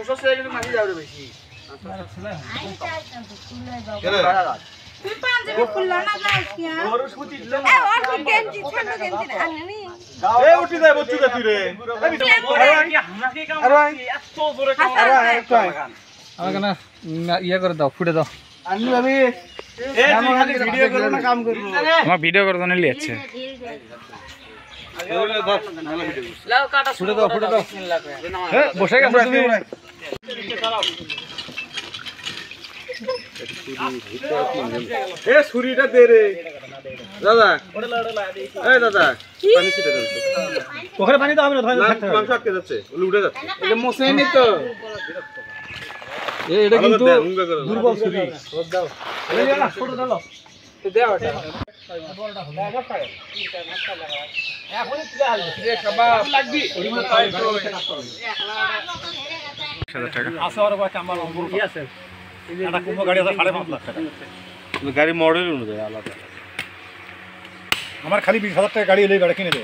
200 টাকা কিন্তু মাটি যাবে বেশি তুই পাঞ্জাবি খুললা না যাস কি আর সুতি দিলে এ ওর কি গেঞ্জি ছোট গেঞ্জি আননি এ উঠি যায় বচ্চু দে তুই রে আমাকে কাম এত জোরে কাম আমাকে না ইয়া করে দাও ফুটে দাও আনু ভাবি এ তুই খালি ভিডিও করো না কাম করব আমার ভিডিও করতে নিলি আছে লাও কাটা ফুটে দাও হ্যাঁ বসে গেছো তুমি এ ছুরিটা দে রে দাদা এই দাদা পানি ছিটে দাও ওখানে পানি দাও আমি না মাংস আটকে যাচ্ছে ওগুলো উঠে যাচ্ছে এটা মোসেনি তো এটা কিন্তু দুর্বল ছুরি দাও না ছোট দাও তো দাও এটা এখনই তুলে আল রে কাবাব লাগবি 1000 টাকা আছে আর কয় কামাল কি আছে এটা কুম্ভ গাড়ি আছে 5.5 লাখ টাকা গাড়ি মডেল অনুযায়ী আলাদা আমার খালি 20,000 টাকা গাড়ি হলেই গাড়ি কিনে দে